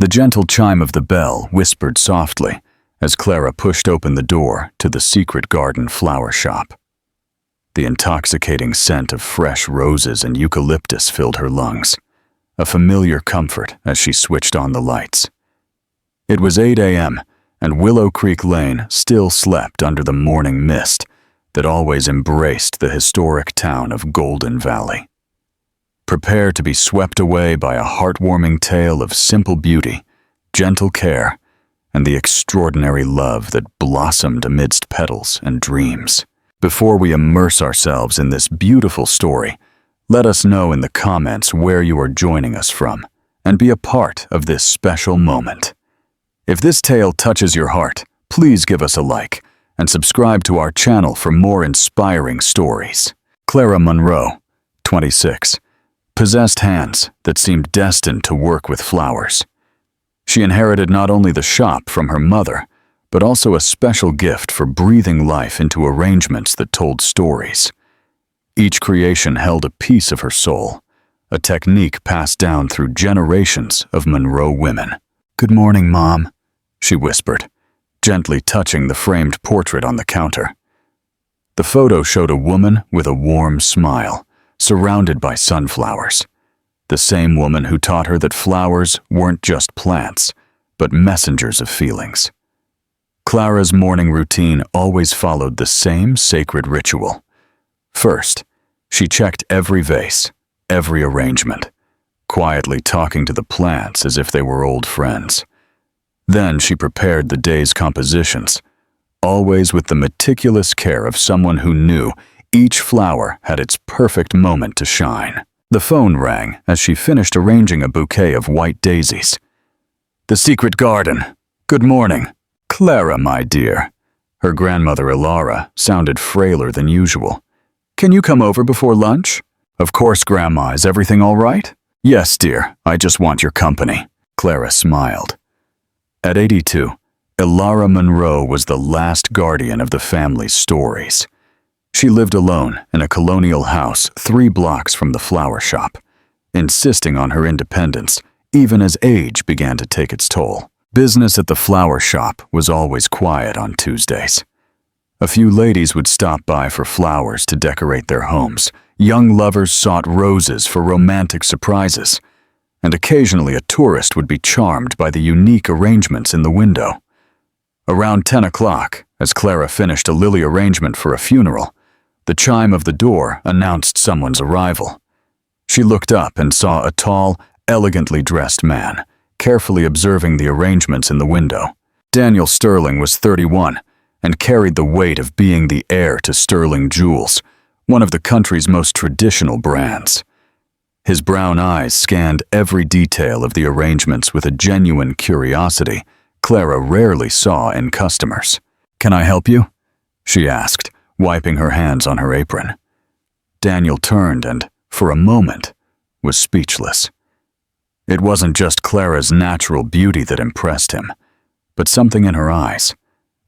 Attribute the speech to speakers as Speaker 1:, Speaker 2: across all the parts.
Speaker 1: The gentle chime of the bell whispered softly as Clara pushed open the door to the secret garden flower shop. The intoxicating scent of fresh roses and eucalyptus filled her lungs, a familiar comfort as she switched on the lights. It was 8 a.m., and Willow Creek Lane still slept under the morning mist that always embraced the historic town of Golden Valley. Prepare to be swept away by a heartwarming tale of simple beauty, gentle care, and the extraordinary love that blossomed amidst petals and dreams. Before we immerse ourselves in this beautiful story, let us know in the comments where you are joining us from, and be a part of this special moment. If this tale touches your heart, please give us a like and subscribe to our channel for more inspiring stories. Clara Monroe, 26, possessed hands that seemed destined to work with flowers. She inherited not only the shop from her mother, but also a special gift for breathing life into arrangements that told stories. Each creation held a piece of her soul, a technique passed down through generations of Monroe women. "Good morning, Mom," she whispered, gently touching the framed portrait on the counter. The photo showed a woman with a warm smile, surrounded by sunflowers. The same woman who taught her that flowers weren't just plants, but messengers of feelings. Clara's morning routine always followed the same sacred ritual. First, she checked every vase, every arrangement, quietly talking to the plants as if they were old friends. Then she prepared the day's compositions, always with the meticulous care of someone who knew each flower had its perfect moment to shine. The phone rang as she finished arranging a bouquet of white daisies. "The secret garden. Good morning." "Clara, my dear." Her grandmother Ilara sounded frailer than usual. "Can you come over before lunch?" "Of course, Grandma. Is everything all right?" "Yes, dear. I just want your company." Clara smiled. At 82, Ilara Monroe was the last guardian of the family's stories. She lived alone in a colonial house 3 blocks from the flower shop, insisting on her independence even as age began to take its toll. Business at the flower shop was always quiet on Tuesdays. A few ladies would stop by for flowers to decorate their homes. Young lovers sought roses for romantic surprises, and occasionally a tourist would be charmed by the unique arrangements in the window. Around 10 o'clock, as Clara finished a lily arrangement for a funeral, the chime of the door announced someone's arrival. She looked up and saw a tall, elegantly dressed man, carefully observing the arrangements in the window. Daniel Sterling was 31 and carried the weight of being the heir to Sterling Jewels, one of the country's most traditional brands. His brown eyes scanned every detail of the arrangements with a genuine curiosity Clara rarely saw in customers. "Can I help you?" she asked, wiping her hands on her apron. Daniel turned and, for a moment, was speechless. It wasn't just Clara's natural beauty that impressed him, but something in her eyes,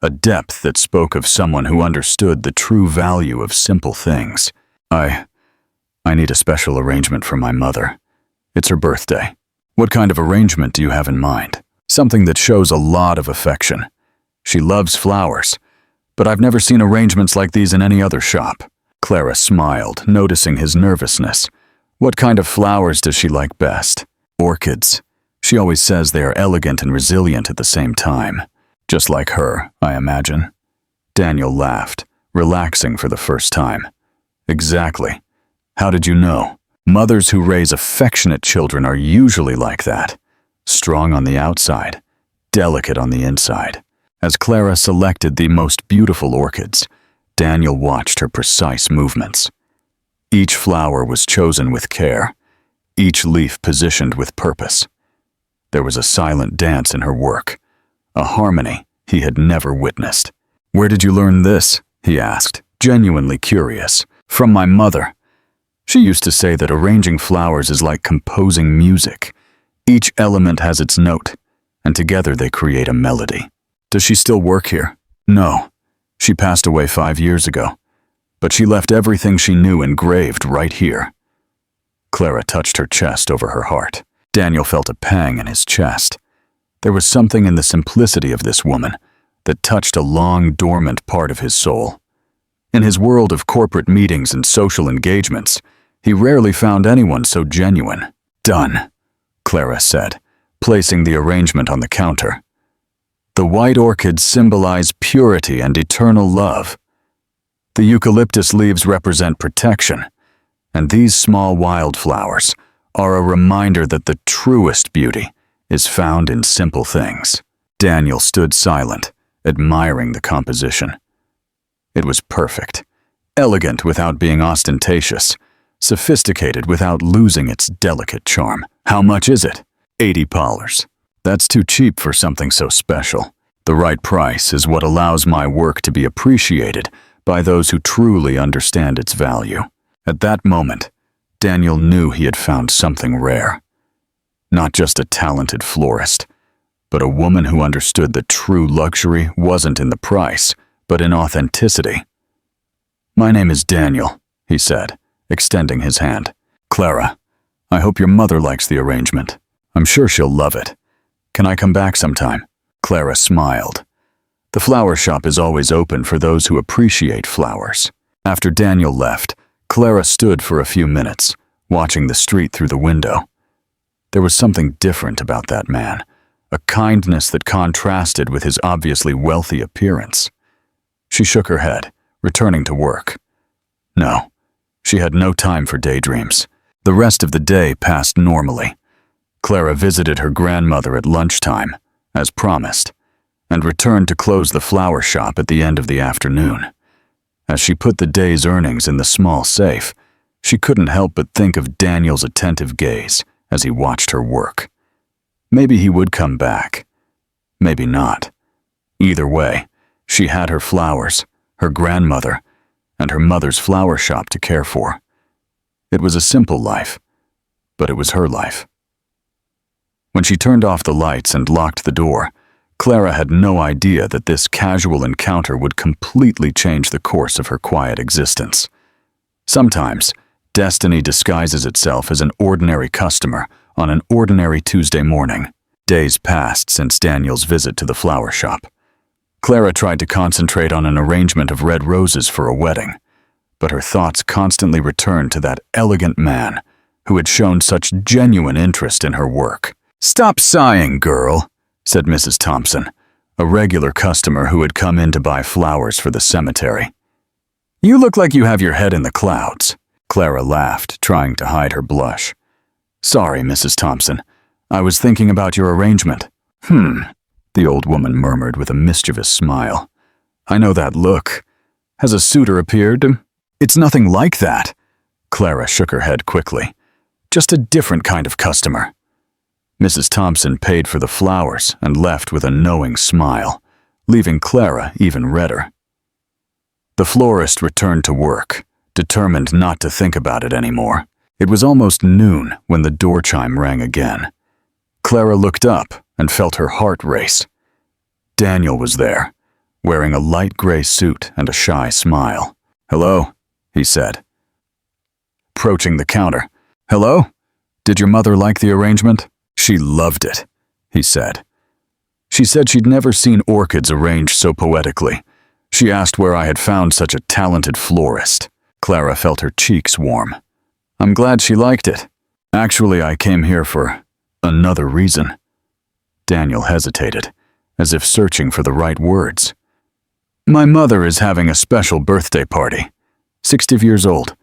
Speaker 1: a depth that spoke of someone who understood the true value of simple things. I need a special arrangement for my mother. It's her birthday." "What kind of arrangement do you have in mind?" "Something that shows a lot of affection. She loves flowers, but I've never seen arrangements like these in any other shop." Clara smiled, noticing his nervousness. "What kind of flowers does she like best?" "Orchids. She always says they are elegant and resilient at the same time." "Just like her, I imagine." Daniel laughed, relaxing for the first time. "Exactly. How did you know?" "Mothers who raise affectionate children are usually like that. Strong on the outside, delicate on the inside." As Clara selected the most beautiful orchids, Daniel watched her precise movements. Each flower was chosen with care, each leaf positioned with purpose. There was a silent dance in her work, a harmony he had never witnessed. "Where did you learn this?" he asked, genuinely curious. "From my mother. She used to say that arranging flowers is like composing music. Each element has its note, and together they create a melody." "Does she still work here?" "No. She passed away 5 years ago, but she left everything she knew engraved right here." Clara touched her chest over her heart. Daniel felt a pang in his chest. There was something in the simplicity of this woman that touched a long dormant part of his soul. In his world of corporate meetings and social engagements, he rarely found anyone so genuine. "Done," Clara said, placing the arrangement on the counter. The white orchids symbolize purity and eternal love. The eucalyptus leaves represent protection, and these small wildflowers are a reminder that the truest beauty is found in simple things. Daniel stood silent, admiring the composition. It was perfect, elegant without being ostentatious, sophisticated without losing its delicate charm. "How much is it?" $80. "That's too cheap for something so special. The right price is what allows my work to be appreciated by those who truly understand its value." At that moment, Daniel knew he had found something rare. Not just a talented florist, but a woman who understood that true luxury wasn't in the price, but in authenticity. "My name is Daniel," he said, extending his hand. "Clara, I hope your mother likes the arrangement. I'm sure she'll love it. Can I come back sometime?" Clara smiled. The flower shop is always open for those who appreciate flowers. After Daniel left, Clara stood for a few minutes, watching the street through the window. There was something different about that man, a kindness that contrasted with his obviously wealthy appearance. She shook her head, returning to work. No, she had no time for daydreams. The rest of the day passed normally. Clara visited her grandmother at lunchtime, as promised, and returned to close the flower shop at the end of the afternoon. As she put the day's earnings in the small safe, she couldn't help but think of Daniel's attentive gaze as he watched her work. Maybe he would come back. Maybe not. Either way, she had her flowers, her grandmother, and her mother's flower shop to care for. It was a simple life, but it was her life. When she turned off the lights and locked the door, Clara had no idea that this casual encounter would completely change the course of her quiet existence. Sometimes, destiny disguises itself as an ordinary customer on an ordinary Tuesday morning. Days passed since Daniel's visit to the flower shop. Clara tried to concentrate on an arrangement of red roses for a wedding, but her thoughts constantly returned to that elegant man who had shown such genuine interest in her work. "Stop sighing, girl," said Mrs. Thompson, a regular customer who had come in to buy flowers for the cemetery. "You look like you have your head in the clouds." Clara laughed, trying to hide her blush. "Sorry, Mrs. Thompson. I was thinking about your arrangement." The old woman murmured with a mischievous smile. "I know that look. Has a suitor appeared?" "It's nothing like that." Clara shook her head quickly. "Just a different kind of customer." Mrs. Thompson paid for the flowers and left with a knowing smile, leaving Clara even redder. The florist returned to work, determined not to think about it anymore. It was almost noon when the door chime rang again. Clara looked up and felt her heart race. Daniel was there, wearing a light gray suit and a shy smile. "Hello," he said, approaching the counter. "Hello? Did your mother like the arrangement?" "She loved it," he said. "She said she'd never seen orchids arranged so poetically. She asked where I had found such a talented florist." Clara felt her cheeks warm. "I'm glad she liked it. Actually, I came here for another reason." Daniel hesitated, as if searching for the right words. "My mother is having a special birthday party, 60 years old,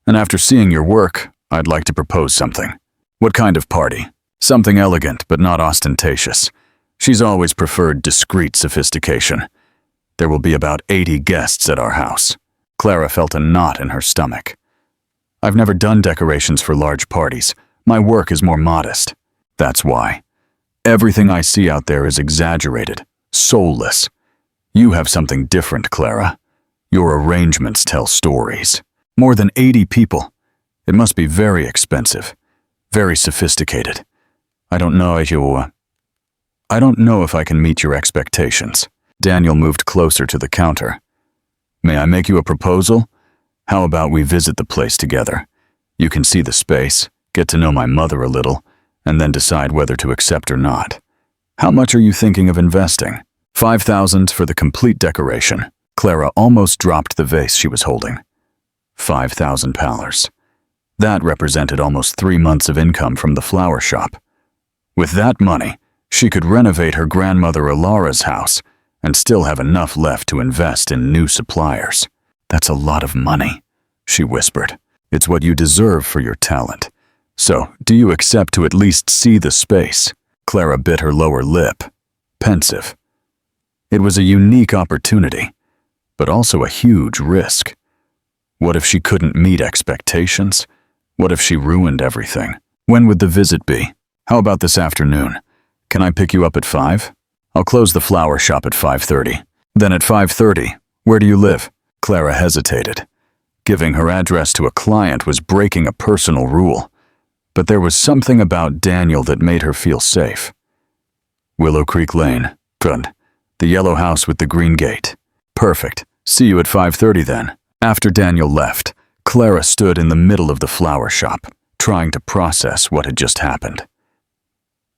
Speaker 1: and after seeing your work, I'd like to propose something." "What kind of party?" "Something elegant but not ostentatious. She's always preferred discreet sophistication. There will be about 80 guests at our house." Clara felt a knot in her stomach. "I've never done decorations for large parties. My work is more modest." "That's why. Everything I see out there is exaggerated, soulless. You have something different, Clara. Your arrangements tell stories. More than 80 people. It must be very expensive, very sophisticated. I don't know if I can meet your expectations." Daniel moved closer to the counter. "May I make you a proposal? How about we visit the place together? You can see the space, get to know my mother a little, and then decide whether to accept or not. How much are you thinking of investing? $5,000 for the complete decoration. Clara almost dropped the vase she was holding. £5,000. That represented almost 3 months of income from the flower shop. With that money, she could renovate her grandmother Alara's house and still have enough left to invest in new suppliers. That's a lot of money, she whispered. It's what you deserve for your talent. So, do you accept to at least see the space? Clara bit her lower lip, pensive. It was a unique opportunity, but also a huge risk. What if she couldn't meet expectations? What if she ruined everything? When would the visit be? How about this afternoon? Can I pick you up at 5? I'll close the flower shop at 5:30. Then at 5:30, where do you live? Clara hesitated. Giving her address to a client was breaking a personal rule, but there was something about Daniel that made her feel safe. Willow Creek Lane. Good. The yellow house with the green gate. Perfect. See you at 5:30 then. After Daniel left, Clara stood in the middle of the flower shop, trying to process what had just happened.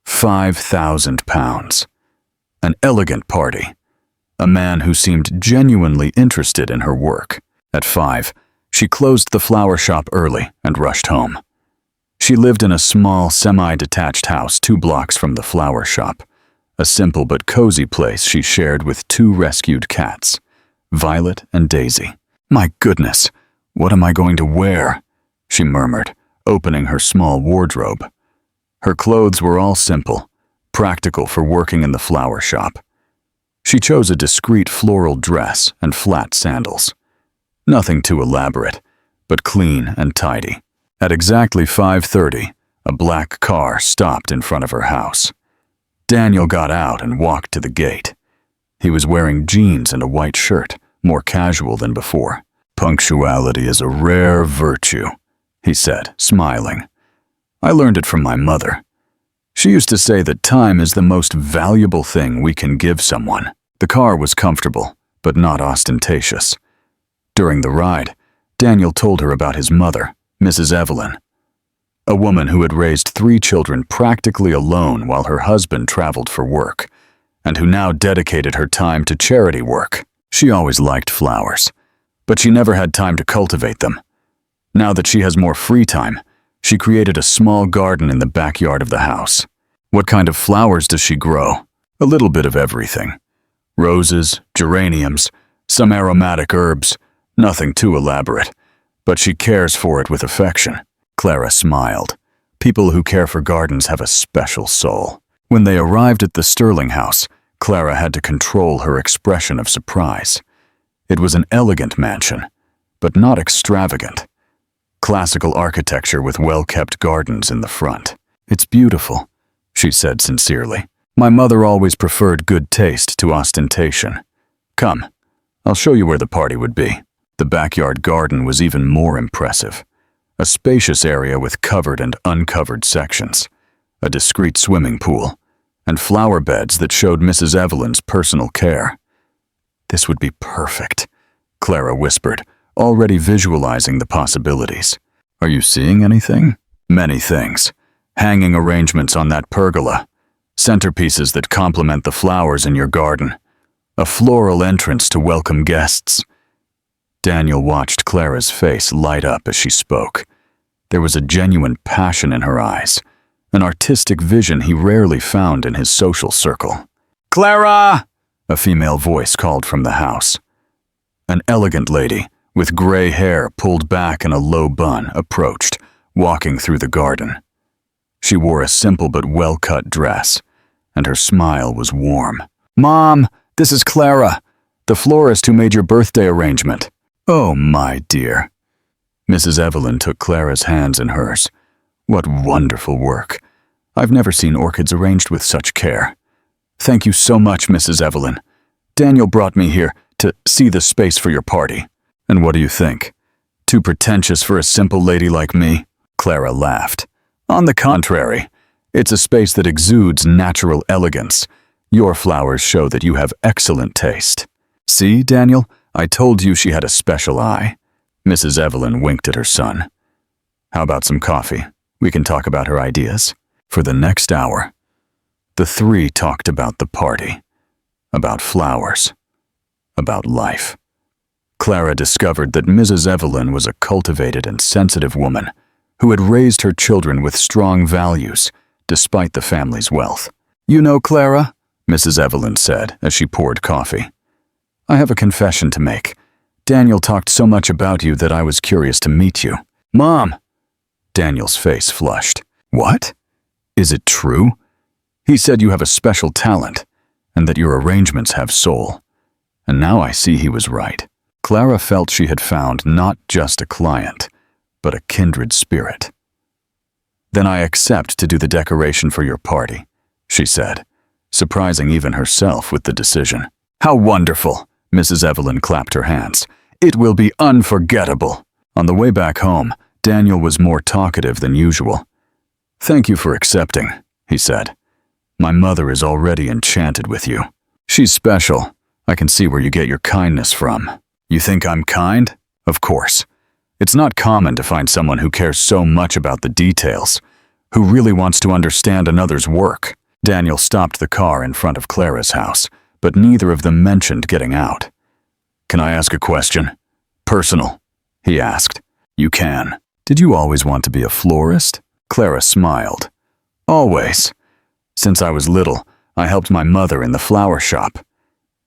Speaker 1: £5,000. An elegant party. A man who seemed genuinely interested in her work. At 5, she closed the flower shop early and rushed home. She lived in a small, semi-detached house 2 blocks from the flower shop, a simple but cozy place she shared with 2 rescued cats, Violet and Daisy. My goodness, what am I going to wear? She murmured, opening her small wardrobe. Her clothes were all simple, practical for working in the flower shop. She chose a discreet floral dress and flat sandals. Nothing too elaborate, but clean and tidy. At exactly 5:30, a black car stopped in front of her house. Daniel got out and walked to the gate. He was wearing jeans and a white shirt, more casual than before. Punctuality is a rare virtue, he said, smiling. I learned it from my mother. She used to say that time is the most valuable thing we can give someone. The car was comfortable, but not ostentatious. During the ride, Daniel told her about his mother, Mrs. Evelyn, a woman who had raised 3 children practically alone while her husband traveled for work, and who now dedicated her time to charity work. She always liked flowers, but she never had time to cultivate them. Now that she has more free time, she created a small garden in the backyard of the house. What kind of flowers does she grow? A little bit of everything. Roses, geraniums, some aromatic herbs, nothing too elaborate, but she cares for it with affection. Clara smiled. People who care for gardens have a special soul. When they arrived at the Sterling house, Clara had to control her expression of surprise. It was an elegant mansion, but not extravagant. Classical architecture with well-kept gardens in the front. It's beautiful, she said sincerely. My mother always preferred good taste to ostentation. Come, I'll show you where the party would be. The backyard garden was even more impressive. A spacious area with covered and uncovered sections, a discreet swimming pool, and flower beds that showed Mrs. Evelyn's personal care. This would be perfect, Clara whispered, already visualizing the possibilities. Are you seeing anything? Many things. Hanging arrangements on that pergola, centerpieces that complement the flowers in your garden, a floral entrance to welcome guests. Daniel watched Clara's face light up as she spoke. There was a genuine passion in her eyes, an artistic vision he rarely found in his social circle. Clara! A female voice called from the house. An elegant lady, with gray hair pulled back in a low bun, approached, walking through the garden. She wore a simple but well-cut dress, and her smile was warm. Mom, this is Clara, the florist who made your birthday arrangement. Oh, my dear. Mrs. Evelyn took Clara's hands in hers. What wonderful work. I've never seen orchids arranged with such care. Thank you so much, Mrs. Evelyn. Daniel brought me here to see the space for your party. And what do you think? Too pretentious for a simple lady like me? Clara laughed. On the contrary, it's a space that exudes natural elegance. Your flowers show that you have excellent taste. See, Daniel, I told you she had a special eye. Mrs. Evelyn winked at her son. How about some coffee? We can talk about her ideas. For the next hour, The three talked about the party, about flowers, about life. Clara discovered that Mrs. Evelyn was a cultivated and sensitive woman who had raised her children with strong values despite the family's wealth. "You know, Clara," Mrs. Evelyn said as she poured coffee, "I have a confession to make. Daniel talked so much about you that I was curious to meet you." "Mom!" Daniel's face flushed. "What? Is it true? He said you have a special talent and that your arrangements have soul. And now I see he was right." Clara felt she had found not just a client, but a kindred spirit. "Then I accept to do the decoration for your party," she said, surprising even herself with the decision. "How wonderful!" Mrs. Evelyn clapped her hands. "It will be unforgettable." On the way back home, Daniel was more talkative than usual. "Thank you for accepting," he said. "My mother is already enchanted with you. She's special. I can see where you get your kindness from." "You think I'm kind?" "Of course. It's not common to find someone who cares so much about the details, who really wants to understand another's work." Daniel stopped the car in front of Clara's house, but neither of them mentioned getting out. "Can I ask a question? Personal?" he asked. "You can. Did you always want to be a florist?" Clara smiled. "Always. Since I was little, I helped my mother in the flower shop.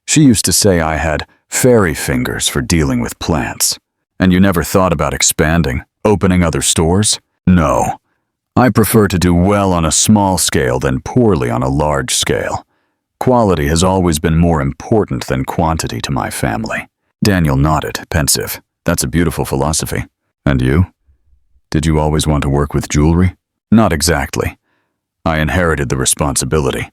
Speaker 1: She used to say I had fairy fingers for dealing with plants." "And you never thought about expanding, opening other stores?" "No. I prefer to do well on a small scale than poorly on a large scale. Quality has always been more important than quantity to my family." Daniel nodded, pensive. "That's a beautiful philosophy. And you? Did you always want to work with jewelry?" "Not exactly. I inherited the responsibility.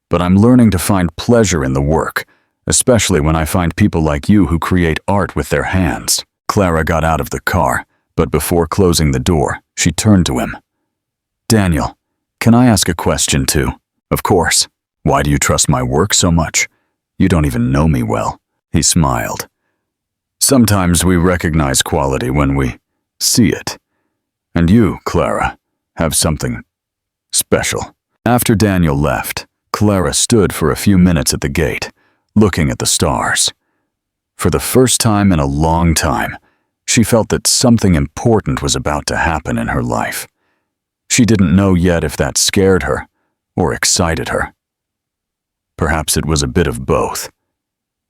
Speaker 1: But I'm learning to find pleasure in the work, especially when I find people like you who create art with their hands." Clara got out of the car, but before closing the door, she turned to him. "Daniel, can I ask a question too?" "Of course. Why do you trust my work so much? You don't even know me well." He smiled. "Sometimes we recognize quality when we see it. And you, Clara, have something special." After Daniel left, Clara stood for a few minutes at the gate, looking at the stars. For the first time in a long time, she felt that something important was about to happen in her life. She didn't know yet if that scared her or excited her. Perhaps it was a bit of both.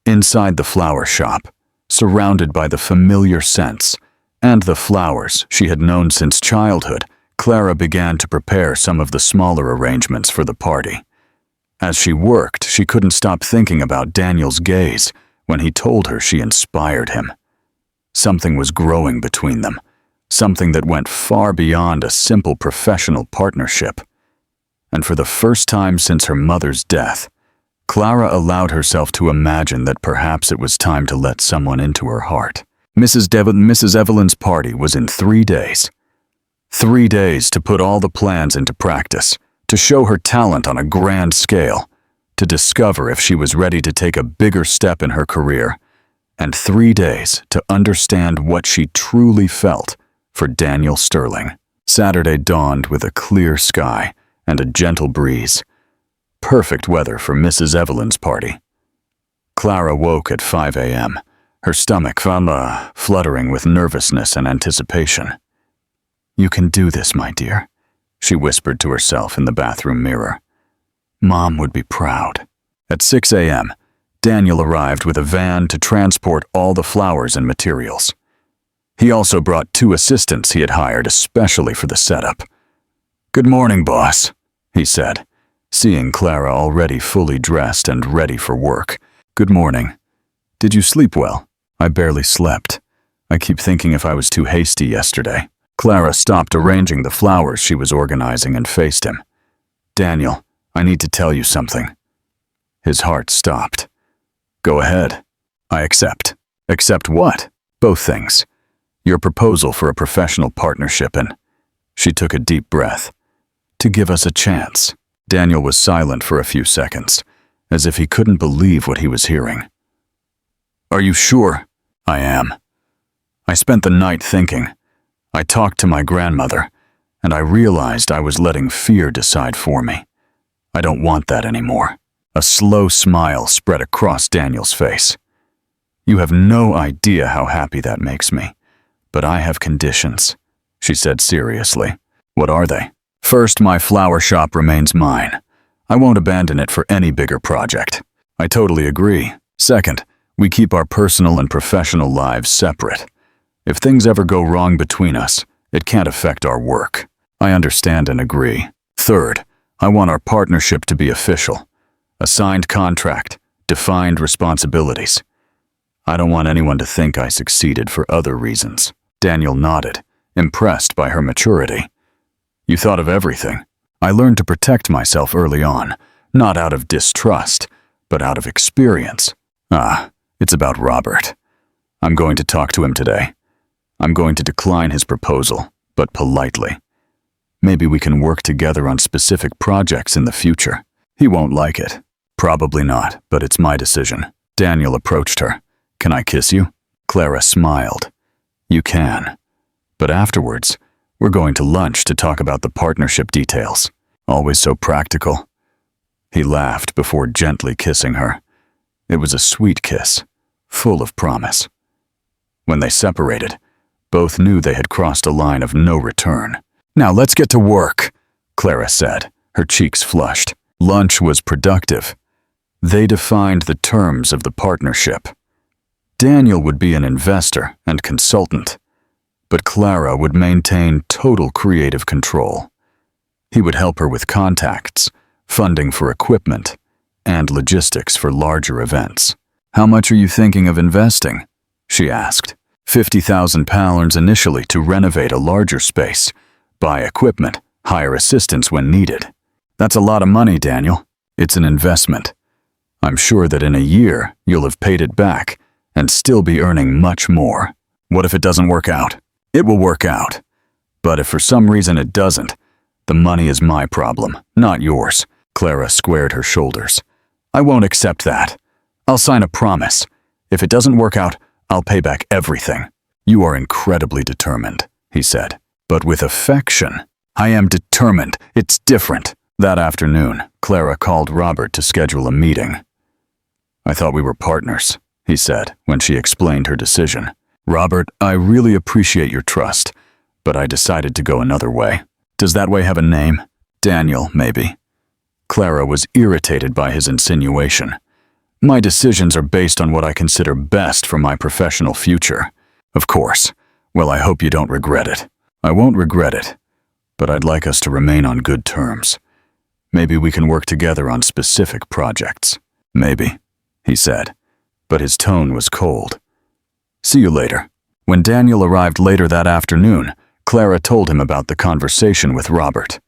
Speaker 1: Inside the flower shop, surrounded by the familiar scents and the flowers she had known since childhood, Clara began to prepare some of the smaller arrangements for the party. As she worked, she couldn't stop thinking about Daniel's gaze when he told her she inspired him. Something was growing between them, something that went far beyond a simple professional partnership. And for the first time since her mother's death, Clara allowed herself to imagine that perhaps it was time to let someone into her heart. Mrs. Evelyn's party was in 3 days. 3 days to put all the plans into practice, to show her talent on a grand scale, to discover if she was ready to take a bigger step in her career, and 3 days to understand what she truly felt for Daniel Sterling. Saturday dawned with a clear sky and a gentle breeze. Perfect weather for Mrs. Evelyn's party. Clara woke at 5 a.m., her stomach fluttering with nervousness and anticipation. "You can do this, my dear," she whispered to herself in the bathroom mirror. "Mom would be proud." At 6 a.m., Daniel arrived with a van to transport all the flowers and materials. He also brought 2 assistants he had hired especially for the setup. "Good morning, boss," he said, seeing Clara already fully dressed and ready for work. "Good morning. Did you sleep well?" "I barely slept. I keep thinking if I was too hasty yesterday." Clara stopped arranging the flowers she was organizing and faced him. "Daniel, I need to tell you something." His heart stopped. "Go ahead." "I accept." "Accept what?" "Both things. Your proposal for a professional partnership and—" She took a deep breath. "To give us a chance." Daniel was silent for a few seconds, as if he couldn't believe what he was hearing. "Are you sure?" "I am. I spent the night thinking. I talked to my grandmother, and I realized I was letting fear decide for me. I don't want that anymore. A slow smile spread across Daniel's face. You have no idea how happy that makes me. But I have conditions, she said seriously. What are they? First, my flower shop remains mine. I won't abandon it for any bigger project. I totally agree. Second, we keep our personal and professional lives separate. If things ever go wrong between us, it can't affect our work. I understand and agree. Third, I want our partnership to be official. A signed contract, defined responsibilities. I don't want anyone to think I succeeded for other reasons. Daniel nodded, impressed by her maturity. You thought of everything. I learned to protect myself early on, not out of distrust, but out of experience. It's about Robert. I'm going to talk to him today. I'm going to decline his proposal, but politely. Maybe we can work together on specific projects in the future. He won't like it. Probably not, but it's my decision. Daniel approached her. Can I kiss you? Clara smiled. You can. But afterwards, we're going to lunch to talk about the partnership details. Always so practical. He laughed before gently kissing her. It was a sweet kiss, full of promise. When they separated, both knew they had crossed a line of no return. Now let's get to work, Clara said, her cheeks flushed. Lunch was productive. They defined the terms of the partnership. Daniel would be an investor and consultant, but Clara would maintain total creative control. He would help her with contacts, funding for equipment, and logistics for larger events. How much are you thinking of investing? She asked. £50,000 initially to renovate a larger space, buy equipment, hire assistants when needed. That's a lot of money, Daniel. It's an investment. I'm sure that in a year you'll have paid it back and still be earning much more. What if it doesn't work out? It will work out. But if for some reason it doesn't, the money is my problem, not yours. Clara squared her shoulders. I won't accept that. I'll sign a promise. If it doesn't work out, I'll pay back everything. You are incredibly determined, he said. But with affection. I am determined. It's different. That afternoon, Clara called Robert to schedule a meeting. I thought we were partners, he said when she explained her decision. Robert, I really appreciate your trust, but I decided to go another way. Does that way have a name? Daniel, maybe. Clara was irritated by his insinuation. My decisions are based on what I consider best for my professional future. Of course. Well, I hope you don't regret it. I won't regret it, but I'd like us to remain on good terms. Maybe we can work together on specific projects. Maybe, he said, but his tone was cold. See you later. When Daniel arrived later that afternoon, Clara told him about the conversation with Robert.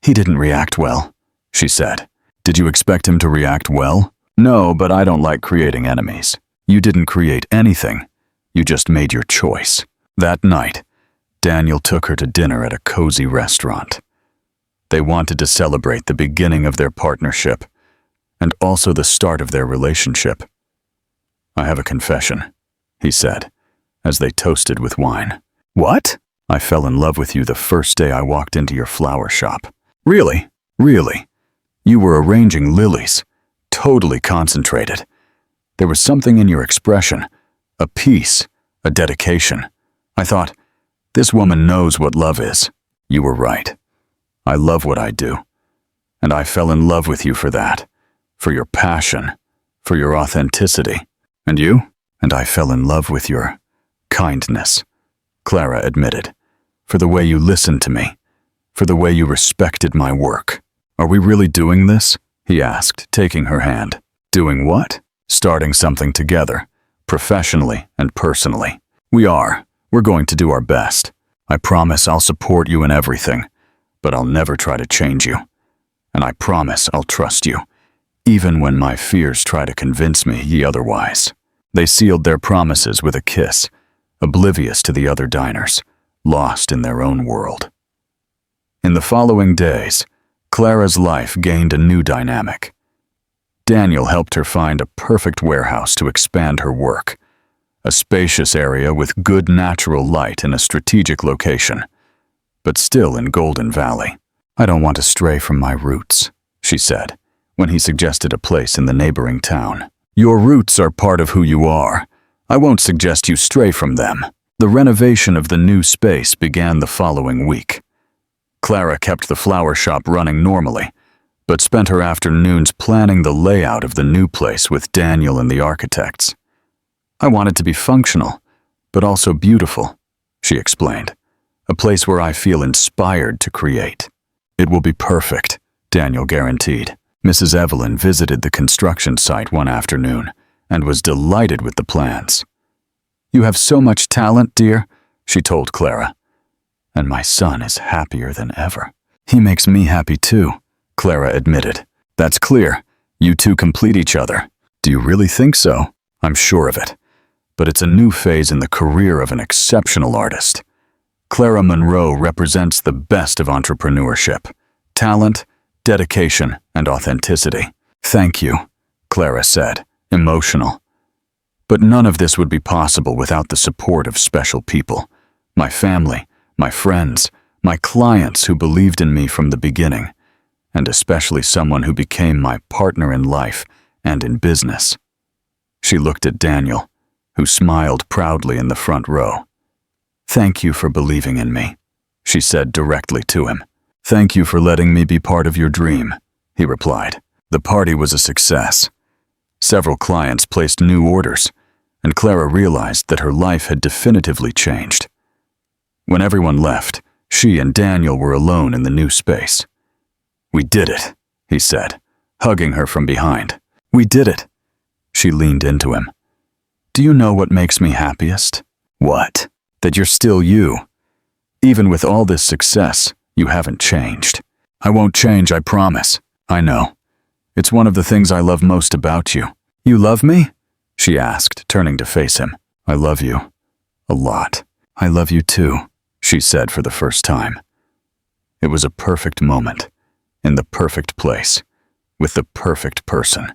Speaker 1: He didn't react well, she said. Did you expect him to react well? No, but I don't like creating enemies. You didn't create anything. You just made your choice. That night, Daniel took her to dinner at a cozy restaurant. They wanted to celebrate the beginning of their partnership and also the start of their relationship. I have a confession, he said, as they toasted with wine. What? I fell in love with you the first day I walked into your flower shop. Really? Really? You were arranging lilies, totally concentrated. There was something in your expression, a peace, a dedication. I thought, this woman knows what love is. You were right. I love what I do, and I fell in love with you for that, for your passion, for your authenticity. And you? And I fell in love with your kindness, Clara admitted, for the way you listened to me, for the way you respected my work. Are we really doing this? He asked, taking her hand. Doing what? Starting something together, professionally and personally. We are. We're going to do our best. I promise I'll support you in everything, but I'll never try to change you. And I promise I'll trust you, even when my fears try to convince me ye otherwise. They sealed their promises with a kiss, oblivious to the other diners, lost in their own world. In the following days, Clara's life gained a new dynamic. Daniel helped her find a perfect warehouse to expand her work, a spacious area with good natural light in a strategic location, but still in Golden Valley. I don't want to stray from my roots, she said, when he suggested a place in the neighboring town. Your roots are part of who you are. I won't suggest you stray from them. The renovation of the new space began the following week. Clara kept the flower shop running normally, but spent her afternoons planning the layout of the new place with Daniel and the architects. I wanted to be functional, but also beautiful, she explained. A place where I feel inspired to create. It will be perfect, Daniel guaranteed. Mrs. Evelyn visited the construction site one afternoon and was delighted with the plans. You have so much talent, dear, she told Clara. And my son is happier than ever. He makes me happy too, Clara admitted. That's clear. You two complete each other. Do you really think so? I'm sure of it. But it's a new phase in the career of an exceptional artist. Clara Monroe represents the best of entrepreneurship. Talent, dedication, and authenticity. Thank you, Clara said, emotional. But none of this would be possible without the support of special people. My family, my friends, my clients who believed in me from the beginning, and especially someone who became my partner in life and in business. She looked at Daniel, who smiled proudly in the front row. Thank you for believing in me, she said directly to him. Thank you for letting me be part of your dream, he replied. The party was a success. Several clients placed new orders, and Clara realized that her life had definitively changed. When everyone left, she and Daniel were alone in the new space. We did it, he said, hugging her from behind. We did it. She leaned into him. Do you know what makes me happiest? What? That you're still you. Even with all this success, you haven't changed. I won't change, I promise. I know. It's one of the things I love most about you. You love me? She asked, turning to face him. I love you. A lot. I love you too, she said for the first time. It was a perfect moment, in the perfect place, with the perfect person.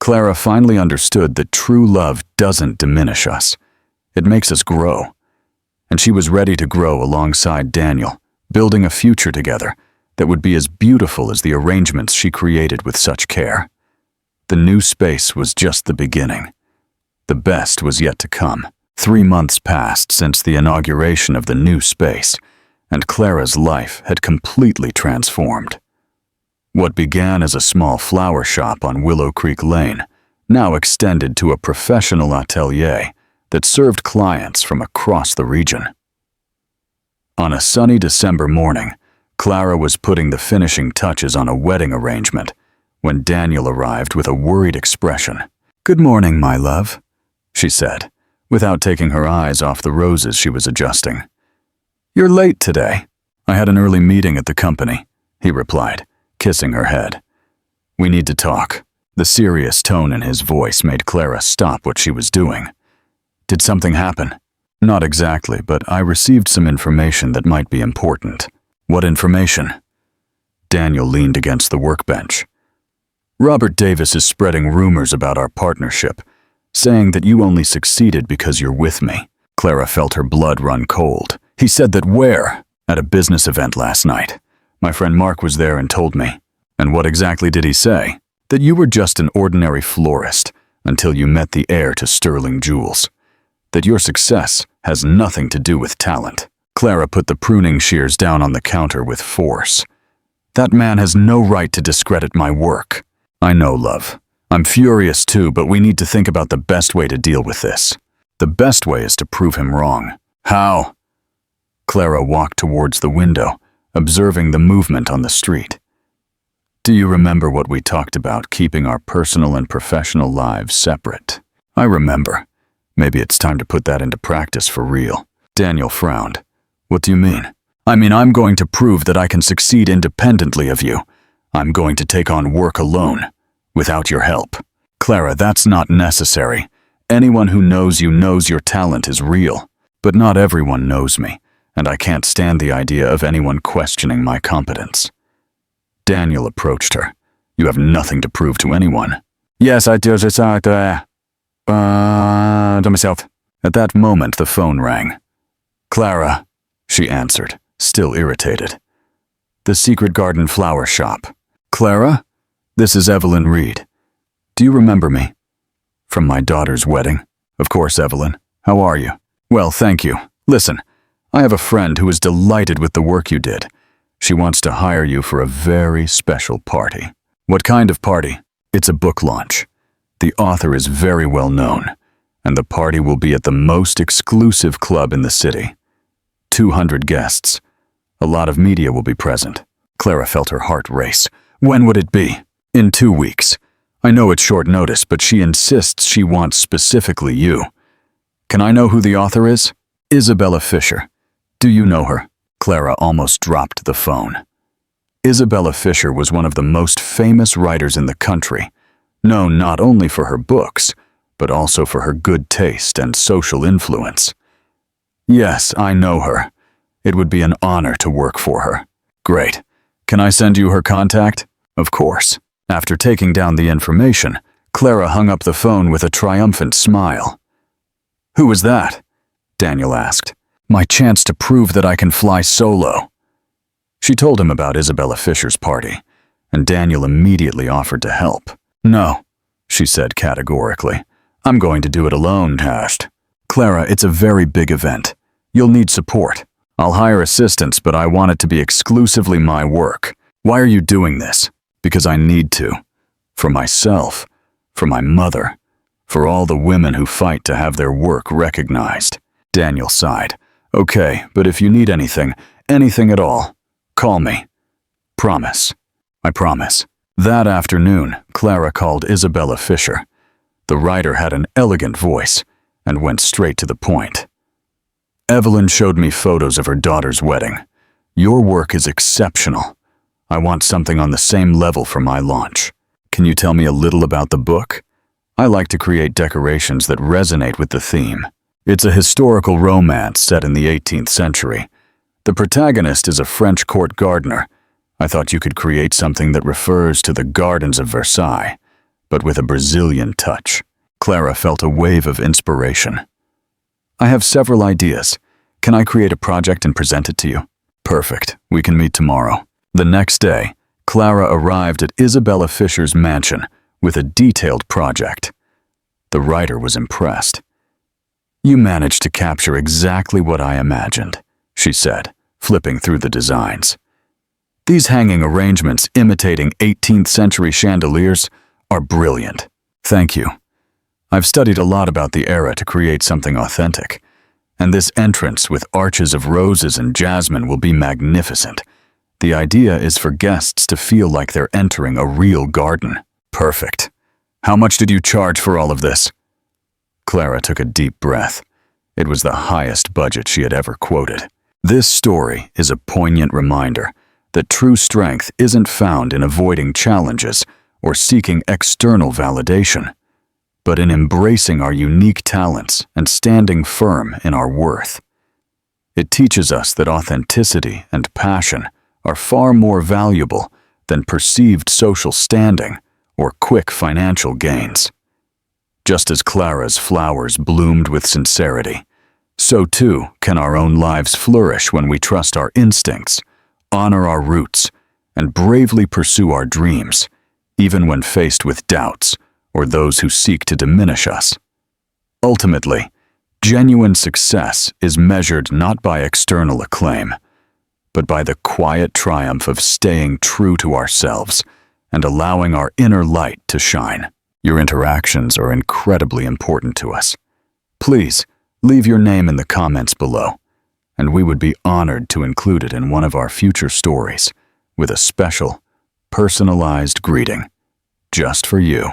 Speaker 1: Clara finally understood that true love doesn't diminish us. It makes us grow. And she was ready to grow alongside Daniel, building a future together that would be as beautiful as the arrangements she created with such care. The new space was just the beginning. The best was yet to come. 3 months passed since the inauguration of the new space, and Clara's life had completely transformed. What began as a small flower shop on Willow Creek Lane now extended to a professional atelier that served clients from across the region. On a sunny December morning, Clara was putting the finishing touches on a wedding arrangement when Daniel arrived with a worried expression. Good morning, my love, she said, without taking her eyes off the roses she was adjusting. You're late today. I had an early meeting at the company, he replied, kissing her head. We need to talk. The serious tone in his voice made Clara stop what she was doing. Did something happen? Not exactly, but I received some information that might be important. What information? Daniel leaned against the workbench. Robert Davis is spreading rumors about our partnership, saying that you only succeeded because you're with me. Clara felt her blood run cold. He said that where? At a business event last night. My friend Mark was there and told me. And what exactly did he say? That you were just an ordinary florist until you met the heir to sterling jewels. That your success has nothing to do with talent. Clara put the pruning shears down on the counter with force. That man has no right to discredit my work. I know, love. I'm furious too, but we need to think about the best way to deal with this. The best way is to prove him wrong. How? Clara walked towards the window, observing the movement on the street. Do you remember what we talked about, keeping our personal and professional lives separate? I remember. Maybe it's time to put that into practice for real. Daniel frowned. What do you mean? I mean, I'm going to prove that I can succeed independently of you. I'm going to take on work alone, without your help. Clara, that's not necessary. Anyone who knows you knows your talent is real. But not everyone knows me, and I can't stand the idea of anyone questioning my competence. Daniel approached her. You have nothing to prove to anyone. Yes, I do decide to myself. At that moment, the phone rang. Clara, she answered, still irritated. The Secret Garden flower shop. Clara, this is Evelyn Reed. Do you remember me? From my daughter's wedding. Of course, Evelyn. How are you? Well, thank you. Listen, I have a friend who is delighted with the work you did. She wants to hire you for a very special party. What kind of party? It's a book launch. The author is very well known, and the party will be at the most exclusive club in the city. 200 guests. A lot of media will be present. Clara felt her heart race. When would it be? In 2 weeks. I know it's short notice, but she insists she wants specifically you. Can I know who the author is? Isabella Fisher. Do you know her? Clara almost dropped the phone. Isabella Fisher was one of the most famous writers in the country, known not only for her books, but also for her good taste and social influence. Yes, I know her. It would be an honor to work for her. Great. Can I send you her contact? Of course. After taking down the information, Clara hung up the phone with a triumphant smile. Who was that? Daniel asked. My chance to prove that I can fly solo. She told him about Isabella Fisher's party, and Daniel immediately offered to help. No, she said categorically. I'm going to do it alone, Tasht. Clara, it's a very big event. You'll need support. I'll hire assistants, but I want it to be exclusively my work. Why are you doing this? Because I need to. For myself, for my mother, for all the women who fight to have their work recognized. Daniel sighed. Okay, but if you need anything at all, call me. Promise. I promise. That afternoon, Clara called Isabella Fisher. The writer had an elegant voice and went straight to the point. Evelyn showed me photos of her daughter's wedding. Your work is exceptional. I want something on the same level for my launch. Can you tell me a little about the book? I like to create decorations that resonate with the theme. It's a historical romance set in the 18th century. The protagonist is a French court gardener. I thought you could create something that refers to the gardens of Versailles, but with a Brazilian touch. Clara felt a wave of inspiration. I have several ideas. Can I create a project and present it to you? Perfect. We can meet tomorrow. The next day, Clara arrived at Isabella Fisher's mansion with a detailed project. The writer was impressed. You managed to capture exactly what I imagined, she said, flipping through the designs. These hanging arrangements imitating 18th century chandeliers are brilliant. Thank you. I've studied a lot about the era to create something authentic, and this entrance with arches of roses and jasmine will be magnificent. The idea is for guests to feel like they're entering a real garden. Perfect. How much did you charge for all of this? Clara took a deep breath. It was the highest budget she had ever quoted. This story is a poignant reminder that true strength isn't found in avoiding challenges or seeking external validation, but in embracing our unique talents and standing firm in our worth. It teaches us that authenticity and passion are far more valuable than perceived social standing or quick financial gains. Just as Clara's flowers bloomed with sincerity, so too can our own lives flourish when we trust our instincts, honor our roots, and bravely pursue our dreams, even when faced with doubts or those who seek to diminish us. Ultimately, genuine success is measured not by external acclaim, but by the quiet triumph of staying true to ourselves and allowing our inner light to shine. Your interactions are incredibly important to us. Please, leave your name in the comments below, and we would be honored to include it in one of our future stories with a special, personalized greeting just for you.